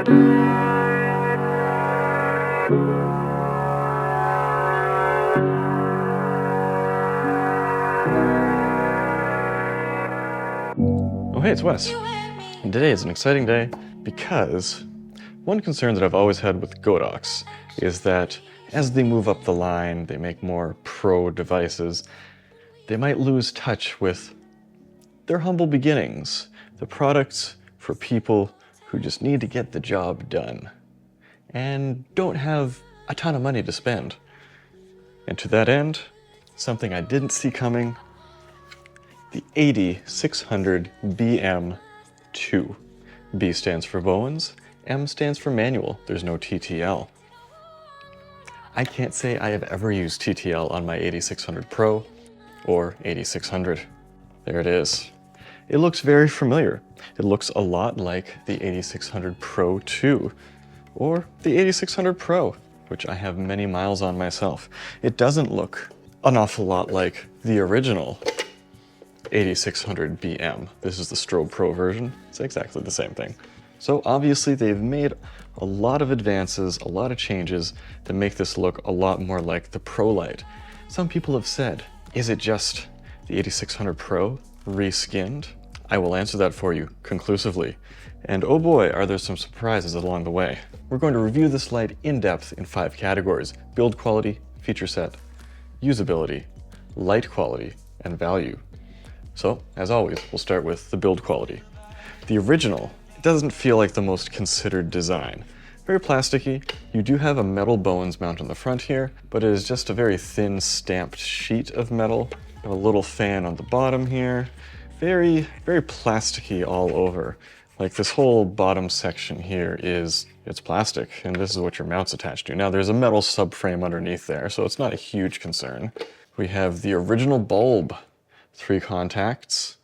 Oh hey, it's Wes. And today is an exciting day because one concern that I've always had with Godox is that as they move up the line, they make more pro devices, they might lose touch with their humble beginnings, the products for people who just need to get the job done and don't have a ton of money to spend. And to that end, something I didn't see coming, the AD600BM II. B stands for Bowens, M stands for manual, there's no TTL. I can't say I have ever used TTL on my AD600 Pro or AD600. There it is. It looks very familiar. It looks a lot like the AD600 Pro 2 or the AD600 Pro, which I have many miles on myself. It doesn't look an awful lot like the original AD600BM. This is the Strobe Pro version. It's exactly the same thing. So obviously they've made a lot of advances, a lot of changes that make this look a lot more like the Pro Light. Some people have said, is it just the AD600 Pro reskinned? I will answer that for you conclusively. And oh boy, are there some surprises along the way. We're going to review this light in depth in 5 categories: build quality, feature set, usability, light quality, and value. So, as always, we'll start with the build quality. The original doesn't feel like the most considered design. Very plasticky. You do have a metal Bowens mount on the front here, but it is just a very thin stamped sheet of metal. You have a little fan on the bottom here. Very, very plasticky all over. Like this whole bottom section here it's plastic, and this is what your mount's attached to. Now there's a metal subframe underneath there, so it's not a huge concern. We have the original bulb. 3 contacts.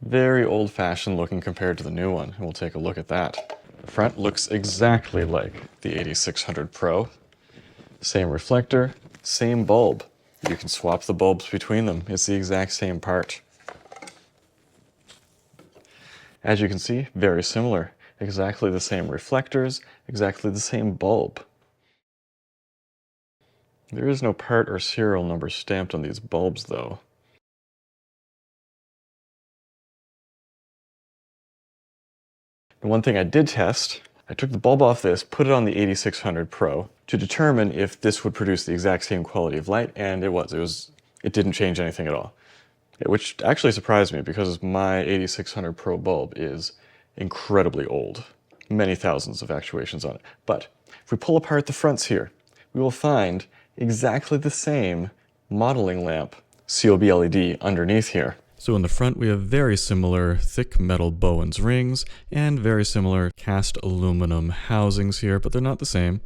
Very old-fashioned looking compared to the new one, and we'll take a look at that. The front looks exactly like the AD600 Pro. Same reflector, same bulb. You can swap the bulbs between them. It's the exact same part. As you can see, very similar. Exactly the same reflectors, exactly the same bulb. There is no part or serial number stamped on these bulbs though. And one thing I did test, I took the bulb off this, put it on the AD600 Pro to determine if this would produce the exact same quality of light, and it didn't change anything at all. Which actually surprised me because my AD600 Pro bulb is incredibly old. Many thousands of actuations on it. But if we pull apart the fronts here, we will find exactly the same modeling lamp COB LED underneath here. So in the front we have very similar thick metal Bowens rings and very similar cast aluminum housings here, but they're not the same.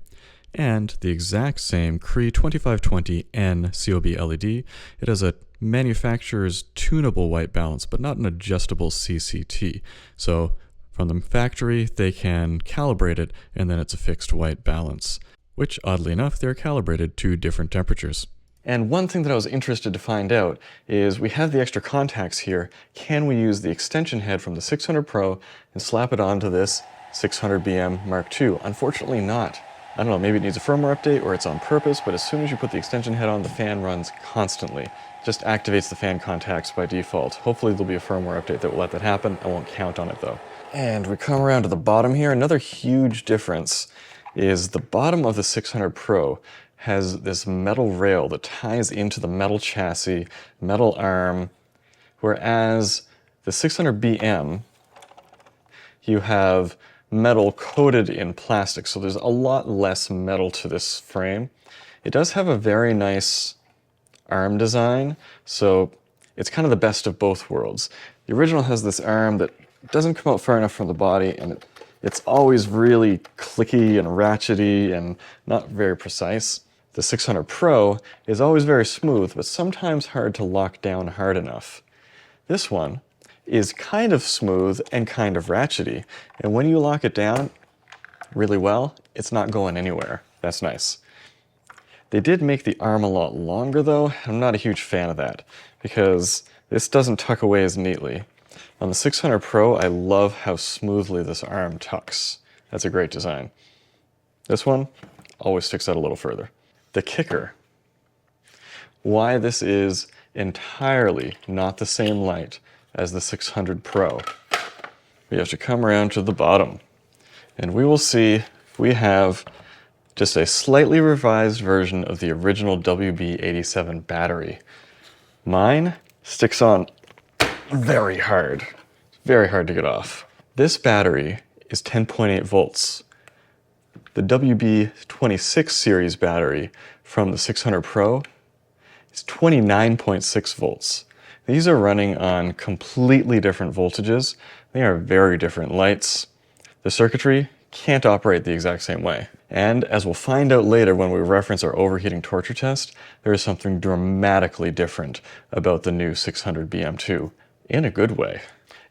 And the exact same Cree 2520N COB LED. It has a manufacturer's tunable white balance, but not an adjustable CCT. So from the factory they can calibrate it and then it's a fixed white balance, which oddly enough they're calibrated to different temperatures. And one thing that I was interested to find out is we have the extra contacts here. Can we use the extension head from the 600 Pro and slap it onto this 600BM Mark II? Unfortunately not. I don't know, maybe it needs a firmware update or it's on purpose, but as soon as you put the extension head on, the fan runs constantly. Just activates the fan contacts by default. Hopefully there'll be a firmware update that will let that happen. I won't count on it though. And we come around to the bottom here. Another huge difference is the bottom of the 600 Pro has this metal rail that ties into the metal chassis, metal arm, whereas the 600BM, you have metal coated in plastic, so there's a lot less metal to this frame. It does have a very nice arm design, so it's kind of the best of both worlds. The original has this arm that doesn't come out far enough from the body, and it's always really clicky and ratchety and not very precise. The 600 Pro is always very smooth, but sometimes hard to lock down hard enough. This one is kind of smooth and kind of ratchety, and when you lock it down really well, it's not going anywhere. That's nice. They did make the arm a lot longer though. I'm not a huge fan of that because this doesn't tuck away as neatly. On the 600 Pro, I love how smoothly this arm tucks. That's a great design. This one always sticks out a little further. The kicker, why this is entirely not the same light as the 600 Pro. We have to come around to the bottom, and we will see we have just a slightly revised version of the original WB87 battery. Mine sticks on very hard. Very hard to get off. This battery is 10.8 volts. The WB26 series battery from the 600 Pro is 29.6 volts. These are running on completely different voltages. They are very different lights. The circuitry can't operate the exact same way. And as we'll find out later when we reference our overheating torture test, there is something dramatically different about the new 600BM II, in a good way.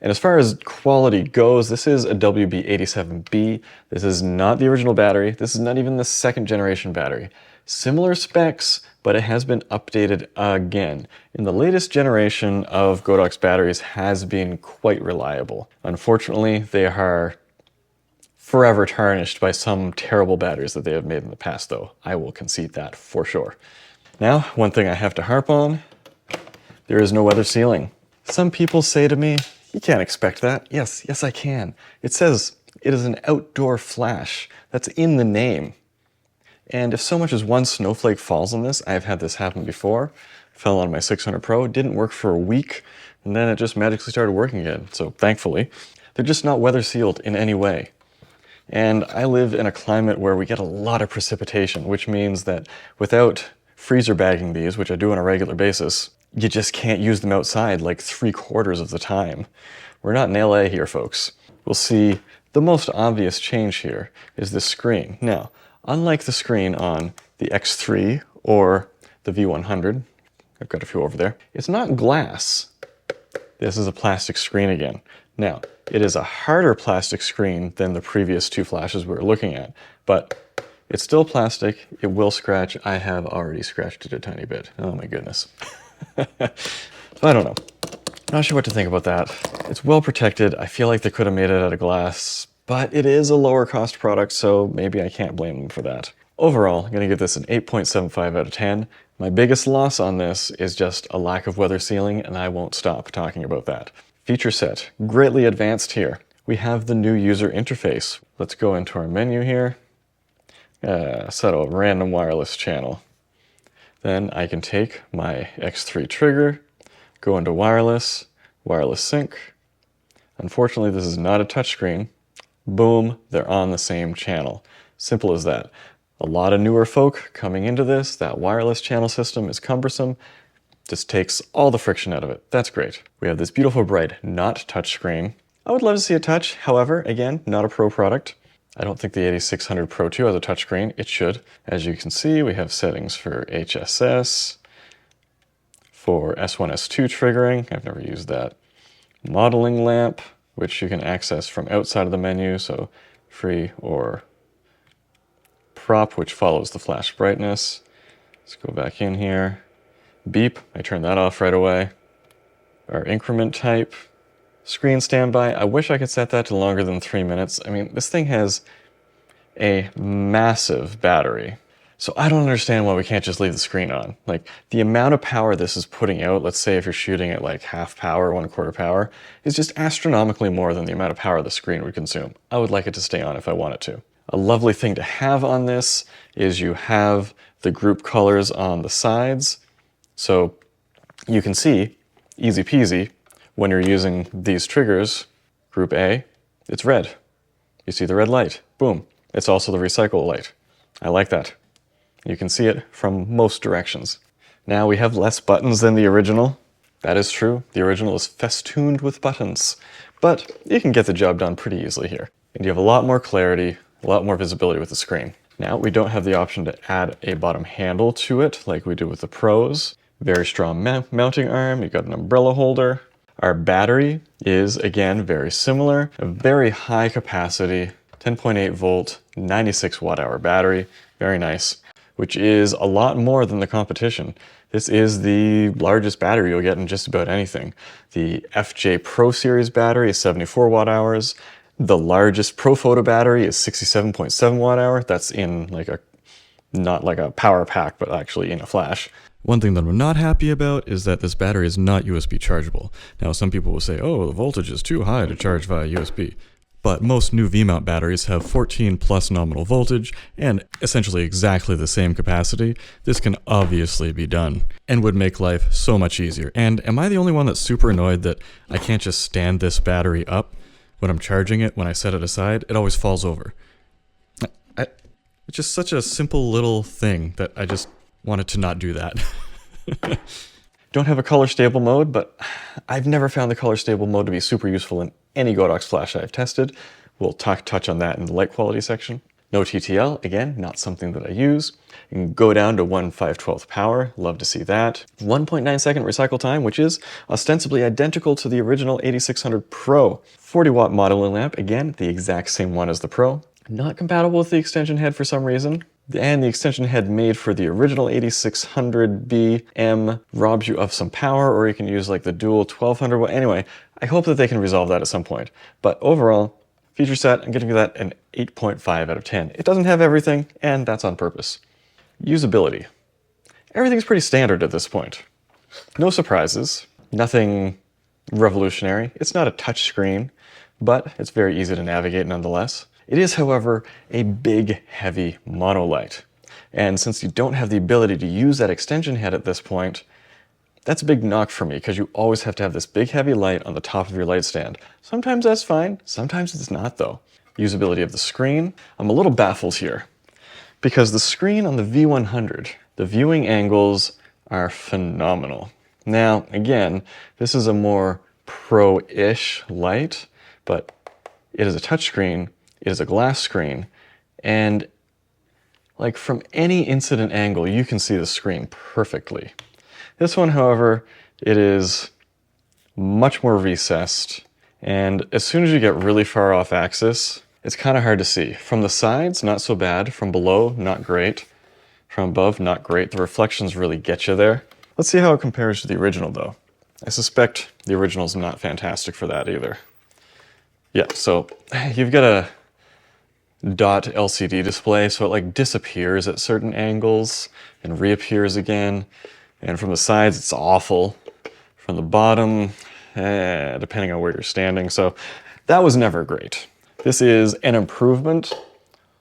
And as far as quality goes, this is a WB87B. This is not the original battery. This is not even the second generation battery. Similar specs, but it has been updated again. And the latest generation of Godox batteries has been quite reliable. Unfortunately, they are forever tarnished by some terrible batteries that they have made in the past, though. I will concede that for sure. Now, one thing I have to harp on, there is no weather sealing. Some people say to me, you can't expect that. Yes, I can. It says it is an outdoor flash. That's in the name. And if so much as one snowflake falls on this, I've had this happen before, fell on my 600 Pro, it didn't work for a week, and then it just magically started working again. So thankfully, they're just not weather sealed in any way. And I live in a climate where we get a lot of precipitation, which means that without freezer bagging these, which I do on a regular basis, you just can't use them outside like 3/4 of the time. We're not in LA here, folks. We'll see the most obvious change here is the screen. Now, unlike the screen on the X3 or the V100, I've got a few over there, it's not glass. This is a plastic screen again. Now, it is a harder plastic screen than the previous two flashes we were looking at, but it's still plastic. It will scratch. I have already scratched it a tiny bit. Oh my goodness. So I don't know. Not sure what to think about that. It's well protected. I feel like they could have made it out of glass, but it is a lower cost product, so maybe I can't blame them for that. Overall, I'm going to give this an 8.75 out of 10. My biggest loss on this is just a lack of weather sealing, and I won't stop talking about that. Feature set, greatly advanced here. We have the new user interface. Let's go into our menu here. Set a random wireless channel. Then I can take my X3 trigger, go into wireless, wireless sync. Unfortunately, this is not a touchscreen. Boom, they're on the same channel. Simple as that. A lot of newer folk coming into this, that wireless channel system is cumbersome. Just takes all the friction out of it. That's great. We have this beautiful bright not touchscreen. I would love to see a touch, however, again, not a Pro product. I don't think the AD600 Pro II has a touchscreen. It should. As you can see, we have settings for HSS, for S1, S2 triggering. I've never used that. Modeling lamp, which you can access from outside of the menu, so free or prop, which follows the flash brightness. Let's go back in here. Beep, I turn that off right away. Our increment type. Screen standby, I wish I could set that to longer than 3 minutes. I mean, this thing has a massive battery. So I don't understand why we can't just leave the screen on. Like, the amount of power this is putting out, let's say if you're shooting at like half power, 1/4 power, is just astronomically more than the amount of power the screen would consume. I would like it to stay on if I want it to. A lovely thing to have on this is you have the group colors on the sides. So you can see, easy peasy, when you're using these triggers, group A, it's red. You see the red light, boom. It's also the recycle light. I like that. You can see it from most directions. Now we have less buttons than the original. That is true. The original is festooned with buttons, but you can get the job done pretty easily here. And you have a lot more clarity, a lot more visibility with the screen. Now we don't have the option to add a bottom handle to it like we do with the Pros. Very strong mounting arm, you've got an umbrella holder. Our battery is, again, very similar. A very high capacity, 10.8 volt, 96 watt hour battery. Very nice, which is a lot more than the competition. This is the largest battery you'll get in just about anything. The FJ Pro Series battery is 74 watt hours. The largest Pro Photo battery is 67.7 watt hour. That's in like not like a power pack, but actually in a flash. One thing that I'm not happy about is that this battery is not USB chargeable. Now, some people will say, oh, the voltage is too high to charge via USB. But most new V-mount batteries have 14 plus nominal voltage and essentially exactly the same capacity. This can obviously be done and would make life so much easier. And am I the only one that's super annoyed that I can't just stand this battery up when I'm charging it? When I set it aside, it always falls over. It's just such a simple little thing that I just wanted to not do that. Don't have a color stable mode, but I've never found the color stable mode to be super useful in any Godox flash I've tested. We'll touch on that in the light quality section. No TTL, again, not something that I use. You can go down to 1/5/12 power, love to see that. 1.9 second recycle time, which is ostensibly identical to the original 8600 Pro. 40 watt modeling lamp, again, the exact same one as the Pro. Not compatible with the extension head for some reason. And the extension head made for the original 8600BM robs you of some power, or you can use like the dual 1200 watt. Anyway, I hope that they can resolve that at some point. But overall, feature set, I'm giving that an 8.5 out of 10. It doesn't have everything, and that's on purpose. Usability. Everything's pretty standard at this point. No surprises, nothing revolutionary. It's not a touch screen, but it's very easy to navigate nonetheless. It is, however, a big, heavy monolight. And since you don't have the ability to use that extension head at this point, that's a big knock for me, because you always have to have this big, heavy light on the top of your light stand. Sometimes that's fine, sometimes it's not though. Usability of the screen. I'm a little baffled here, because the screen on the V100, the viewing angles are phenomenal. Now, again, this is a more pro-ish light, but it is a touchscreen. It is a glass screen, and like from any incident angle, you can see the screen perfectly. This one, however, it is much more recessed, and as soon as you get really far off axis, it's kind of hard to see. From the sides, not so bad. From below, not great. From above, not great. The reflections really get you there. Let's see how it compares to the original, though. I suspect the original's not fantastic for that either. Yeah, so you've got a dot LCD display, so it like disappears at certain angles and reappears again. And from the sides, it's awful. From the bottom, depending on where you're standing. So that was never great. This is an improvement,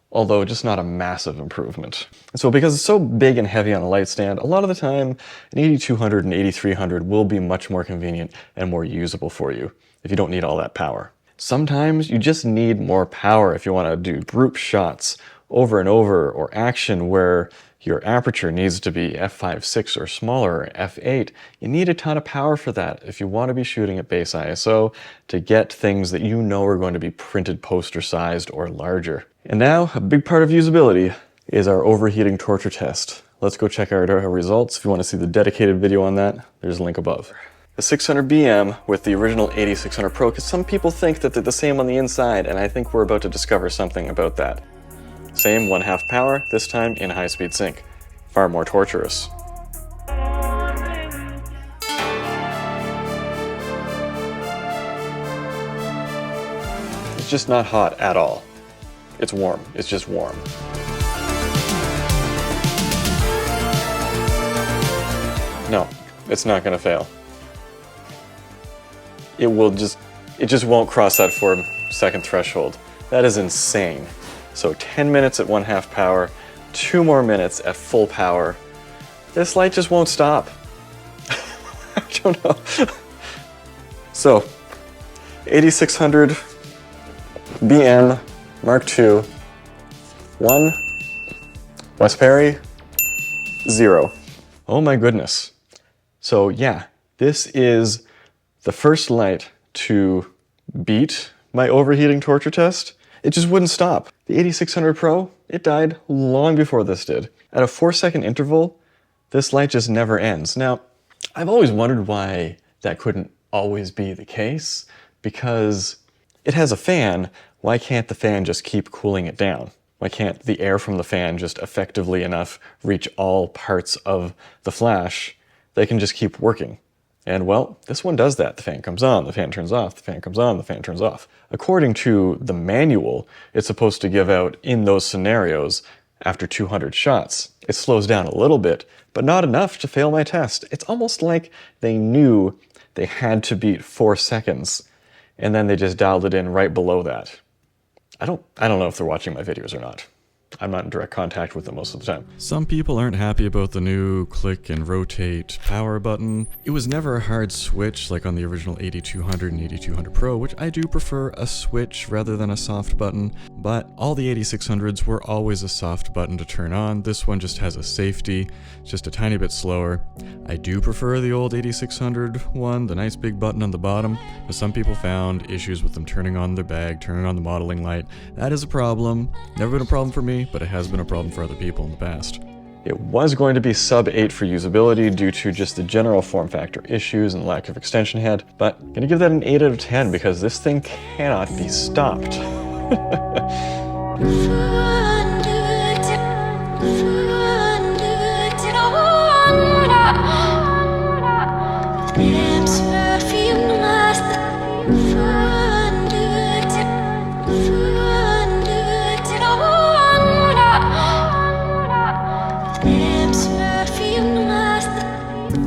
although just not a massive improvement. So because it's so big and heavy on a light stand, a lot of the time, an 8200 and 8300 will be much more convenient and more usable for you if you don't need all that power. Sometimes you just need more power if you want to do group shots over and over, or action where your aperture needs to be f5.6 or smaller, or f8. You need a ton of power for that if you want to be shooting at base ISO to get things that you know are going to be printed poster sized or larger. And now, a big part of usability is our overheating torture test. Let's go check out our results. If you want to see the dedicated video on that, there's a link above. The 600BM with the original 8600 Pro, because some people think that they're the same on the inside, and I think we're about to discover something about that. Same 1/2 power, this time in high-speed sync. Far more torturous. It's just not hot at all. It's warm. It's just warm. No, it's not going to fail. It just won't cross that 4-second threshold. That is insane. So 10 minutes at 1/2 power, 2 more minutes at full power. This light just won't stop. I don't know. So, 8600BM Mark II, 1, West Perry, 0. Oh my goodness. So yeah, this is the first light to beat my overheating torture test. It just wouldn't stop. The 8600 Pro, it died long before this did. At a 4-second interval, this light just never ends. Now, I've always wondered why that couldn't always be the case, because it has a fan. Why can't the fan just keep cooling it down? Why can't the air from the fan just effectively enough reach all parts of the flash? They can just keep working And well, this one does that. The fan comes on, the fan turns off, the fan comes on, the fan turns off. According to the manual, it's supposed to give out in those scenarios after 200 shots. It slows down a little bit, but not enough to fail my test. It's almost like they knew they had to beat 4 seconds, and then they just dialed it in right below that. I don't know if they're watching my videos or not. I'm not in direct contact with them most of the time. Some people aren't happy about the new click and rotate power button. It was never a hard switch like on the original AD200 and AD200 Pro, which I do prefer a switch rather than a soft button, but all the AD600s were always a soft button to turn on. This one just has a safety, just a tiny bit slower. I do prefer the old AD600 one, the nice big button on the bottom, but some people found issues with them turning on their bag, turning on the modeling light. That is a problem. Never been a problem for me, but it has been a problem for other people in the past. It was going to be sub 8 for usability due to just the general form factor issues and lack of extension head, but I'm gonna give that an 8 out of 10 because this thing cannot be stopped.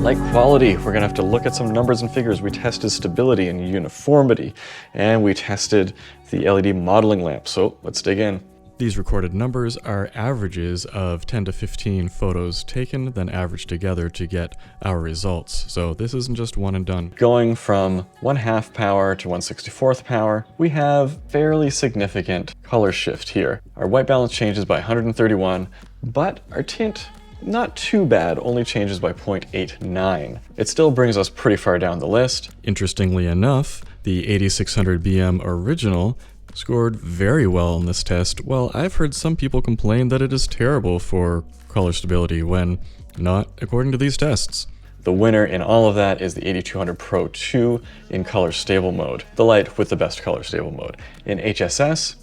Light quality, we're gonna have to look at some numbers and figures. We tested stability and uniformity, and we tested the LED modeling lamp, so let's dig in. These recorded numbers are averages of 10 to 15 photos taken, then averaged together to get our results. So this isn't just one and done. Going from 1/2 power to 1/64 power, we have fairly significant color shift here. Our white balance changes by 131, but our tint, not too bad, only changes by 0.89. It still brings us pretty far down the list. Interestingly enough, the AD600BM original scored very well in this test, while I've heard some people complain that it is terrible for color stability when not according to these tests. The winner in all of that is the AD200 Pro II in color stable mode, the light with the best color stable mode. In HSS,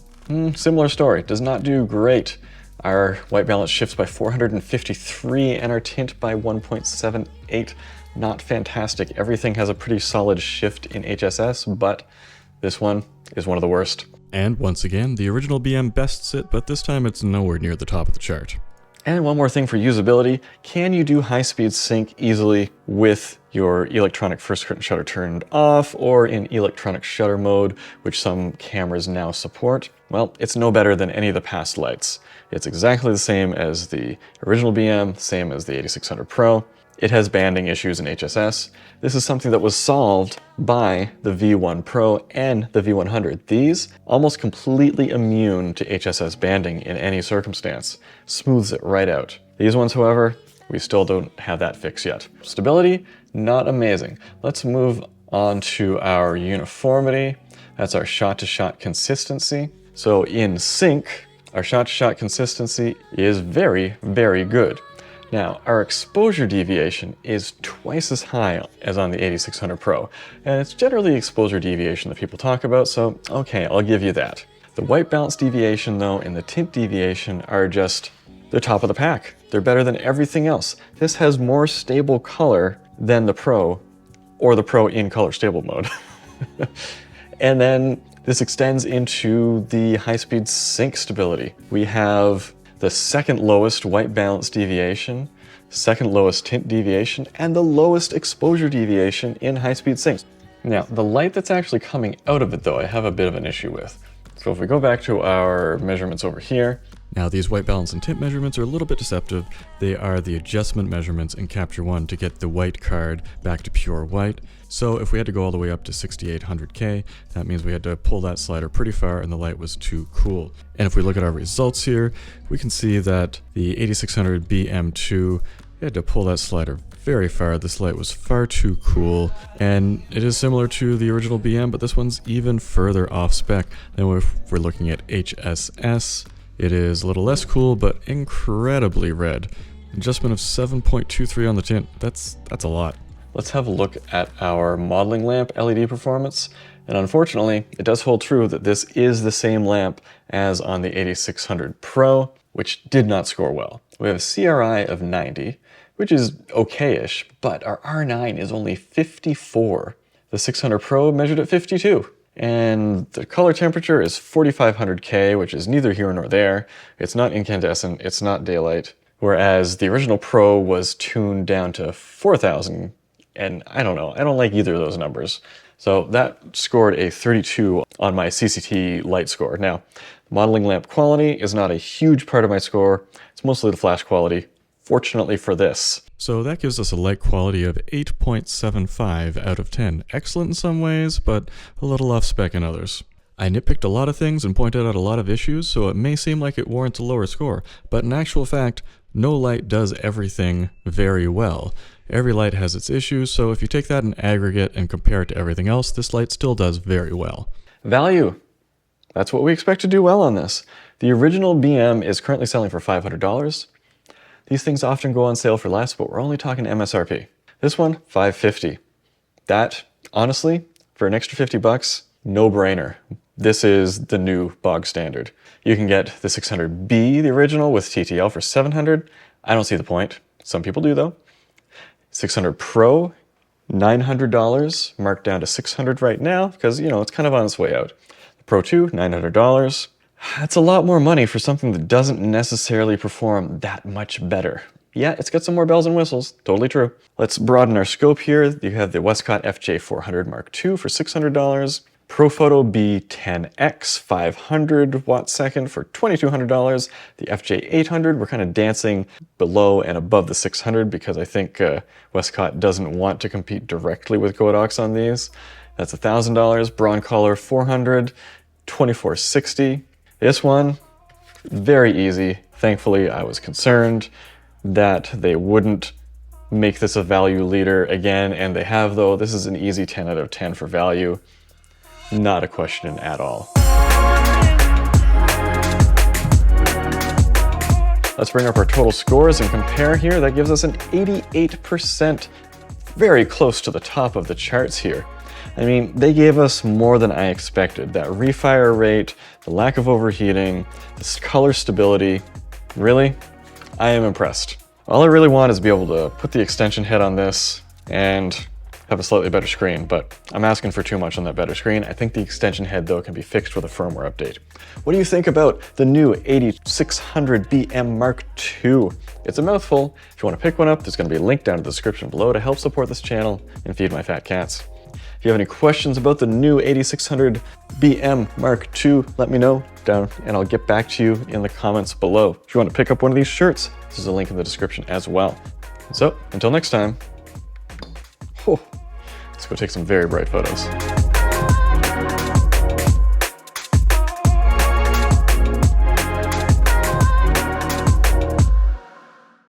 similar story, does not do great. Our white balance shifts by 453 and our tint by 1.78. Not fantastic. Everything has a pretty solid shift in HSS, but this one is one of the worst. And once again, the original BM bests it, but this time it's nowhere near the top of the chart. And one more thing for usability, can you do high-speed sync easily with your electronic first curtain shutter turned off or in electronic shutter mode, which some cameras now support? Well, it's no better than any of the past lights. It's exactly the same as the original BM, same as the AD600 Pro. It has banding issues in HSS. This is something that was solved by the V1 Pro and the V100. These almost completely immune to HSS banding in any circumstance. Smooths it right out. These ones, however, we still don't have that fix yet. Stability, not amazing. Let's move on to our uniformity. That's our shot-to-shot consistency. So in sync, our shot-to-shot consistency is very, very good. Now, our exposure deviation is twice as high as on the AD600 Pro, and it's generally exposure deviation that people talk about, so okay, I'll give you that. The white balance deviation, though, and the tint deviation are just the top of the pack. They're better than everything else. This has more stable color than the Pro, or the Pro in color stable mode. And then this extends into the high-speed sync stability. We have the second lowest white balance deviation, second lowest tint deviation, and the lowest exposure deviation in high-speed syncs. Now, the light that's actually coming out of it, though, I have a bit of an issue with. So if we go back to our measurements over here. Now, these white balance and tint measurements are a little bit deceptive. They are the adjustment measurements in Capture One to get the white card back to pure white. So if we had to go all the way up to 6800K, that means we had to pull that slider pretty far and the light was too cool. And if we look at our results here, we can see that the AD600BM II had to pull that slider very far. This light was far too cool, and it is similar to the original BM, but this one's even further off spec. Then if we're looking at HSS, it is a little less cool, but incredibly red. Adjustment of 7.23 on the tint, that's a lot. Let's have a look at our modeling lamp LED performance. And unfortunately, it does hold true that this is the same lamp as on the AD600 Pro, which did not score well. We have a CRI of 90, which is okay-ish, but our R9 is only 54. The 600 Pro measured at 52. And the color temperature is 4500K, which is neither here nor there. It's not incandescent, it's not daylight. Whereas the original Pro was tuned down to 4000, and I don't know, I don't like either of those numbers. So that scored a 32 on my CCT light score. Now, modeling lamp quality is not a huge part of my score. It's mostly the flash quality, fortunately for this. So that gives us a light quality of 8.75 out of 10. Excellent in some ways, but a little off spec in others. I nitpicked a lot of things and pointed out a lot of issues, so it may seem like it warrants a lower score, but in actual fact, no light does everything very well. Every light has its issues, so if you take that in aggregate and compare it to everything else, this light still does very well. Value. That's what we expect to do well on this. The original BM is currently selling for $500. These things often go on sale for less, but we're only talking MSRP. This one, $550. That, honestly, for an extra $50, no brainer. This is the new bog standard. You can get the 600B, the original, with TTL for $700. I don't see the point. Some people do though. 600 Pro, $900, marked down to $600 right now because, you know, it's kind of on its way out. The Pro 2, $900. That's a lot more money for something that doesn't necessarily perform that much better. Yeah, it's got some more bells and whistles, totally true. Let's broaden our scope here. You have the Westcott FJ400 Mark II for $600. Profoto B10X 500 watt second for $2,200. The FJ800, we're kind of dancing below and above the 600 because I think Westcott doesn't want to compete directly with Godox on these. That's $1,000. Broncolor 400, $2,460. This one, very easy. Thankfully, I was concerned that they wouldn't make this a value leader again, and they have though. This is an easy 10 out of 10 for value. Not a question at all. Let's bring up our total scores and compare here. That gives us an 88%, very close to the top of the charts here. I mean, they gave us more than I expected. That refire rate, the lack of overheating, this color stability. Really, I am impressed. All I really want is to be able to put the extension head on this and have a slightly better screen, but I'm asking for too much on that better screen. I think the extension head though can be fixed with a firmware update. What do you think about the new AD600BM Mark II? It's a mouthful. If you want to pick one up, there's going to be a link down in the description below to help support this channel and feed my fat cats. If you have any questions about the new AD600BM Mark II, let me know down and I'll get back to you in the comments below. If you want to pick up one of these shirts, there's a link in the description as well. So, until next time, let's go take some very bright photos.